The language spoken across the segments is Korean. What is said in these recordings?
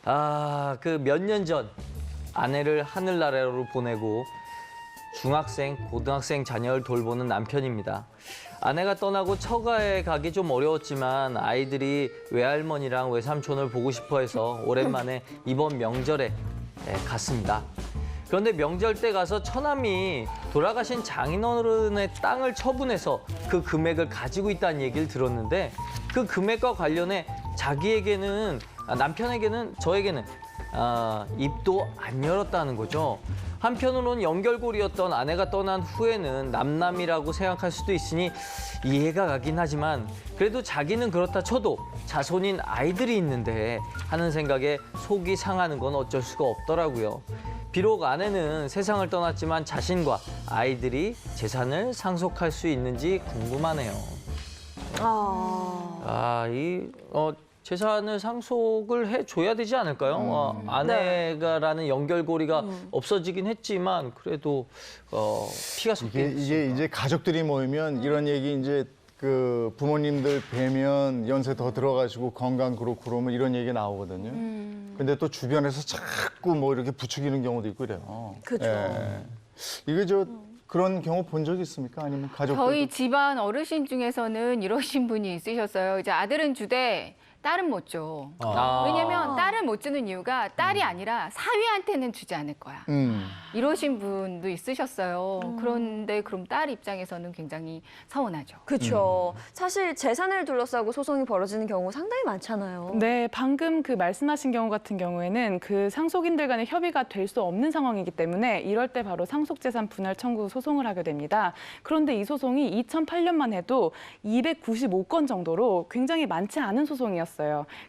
그 몇 년 전 아내를 하늘나라로 보내고 중학생, 고등학생 자녀를 돌보는 남편입니다. 아내가 떠나고 처가에 가기 좀 어려웠지만 아이들이 외할머니랑 외삼촌을 보고 싶어 해서 오랜만에 이번 명절에 갔습니다. 그런데 명절 때 가서 처남이 돌아가신 장인어른의 땅을 처분해서 그 금액을 가지고 있다는 얘기를 들었는데 그 금액과 관련해 남편에게는 저에게는 입도 안 열었다는 거죠. 한편으로는 연결고리였던 아내가 떠난 후에는 남남이라고 생각할 수도 있으니 이해가 가긴 하지만 그래도 자기는 그렇다 쳐도 자손인 아이들이 있는데 하는 생각에 속이 상하는 건 어쩔 수가 없더라고요. 비록 아내는 세상을 떠났지만 자신과 아이들이 재산을 상속할 수 있는지 궁금하네요. 재산을 상속을 해줘야 되지 않을까요? 아내가라는 연결고리가 없어지긴 했지만 그래도 피가 섞여 이게 이제 가족들이 모이면 이런 얘기 이제 그 부모님들 뵈면 연세 더 들어가시고 건강 그렇고 그러면 이런 얘기 나오거든요. 근데 또 주변에서 자꾸 뭐 이렇게 부추기는 경우도 있고 그래요. 그렇죠. 이게 그런 경우 본 적 있습니까? 아니면 가족들? 저희 집안 어르신 중에서는 이러신 분이 있으셨어요. 이제 아들은 주되 딸은 못 줘. 왜냐면 딸을 못 주는 이유가 딸이 아니라 사위한테는 주지 않을 거야. 이러신 분도 있으셨어요. 그런데 그럼 딸 입장에서는 굉장히 서운하죠. 그렇죠. 사실 재산을 둘러싸고 소송이 벌어지는 경우 상당히 많잖아요. 네, 방금 그 말씀하신 경우 같은 경우에는 그 상속인들 간의 협의가 될 수 없는 상황이기 때문에 이럴 때 바로 상속재산 분할 청구 소송을 하게 됩니다. 그런데 이 소송이 2008년만 해도 295건 정도로 굉장히 많지 않은 소송이었어요.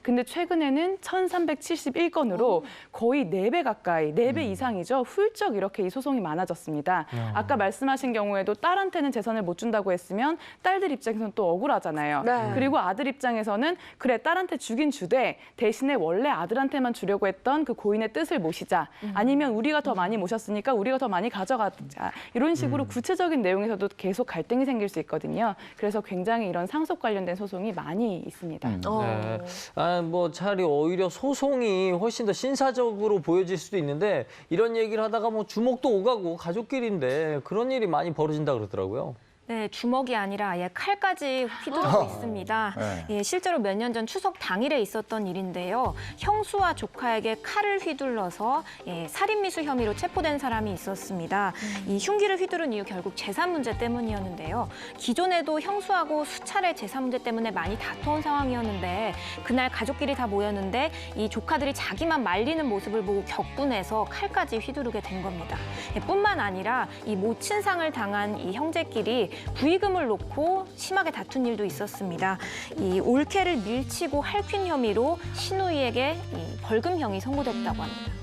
근데 최근에는 1,371건으로 거의 4배 가까이, 4배 이상이죠. 훌쩍 이렇게 이 소송이 많아졌습니다. 아까 말씀하신 경우에도 딸한테는 재산을 못 준다고 했으면 딸들 입장에서는 또 억울하잖아요. 네. 그리고 아들 입장에서는 그래 딸한테 주긴 주되 대신에 원래 아들한테만 주려고 했던 그 고인의 뜻을 모시자. 아니면 우리가 더 많이 모셨으니까 우리가 더 많이 가져가자. 이런 식으로 구체적인 내용에서도 계속 갈등이 생길 수 있거든요. 그래서 굉장히 이런 상속 관련된 소송이 많이 있습니다. 네. 차라리 오히려 소송이 훨씬 더 신사적으로 보여질 수도 있는데 이런 얘기를 하다가 뭐 주먹도 오가고 가족끼리인데 그런 일이 많이 벌어진다 그러더라고요. 네, 주먹이 아니라 아예 칼까지 휘두르고 있습니다. 예, 실제로 몇 년 전 추석 당일에 있었던 일인데요. 형수와 조카에게 칼을 휘둘러서 살인미수 혐의로 체포된 사람이 있었습니다. 이 흉기를 휘두른 이유 결국 재산 문제 때문이었는데요. 기존에도 형수하고 수차례 재산 문제 때문에 많이 다퉈온 상황이었는데 그날 가족끼리 다 모였는데 이 조카들이 자기만 말리는 모습을 보고 격분해서 칼까지 휘두르게 된 겁니다. 뿐만 아니라 이 모친상을 당한 이 형제끼리 부의금을 놓고 심하게 다툰 일도 있었습니다. 이 올케를 밀치고 핥힌 혐의로 시누이에게 벌금형이 선고됐다고 합니다.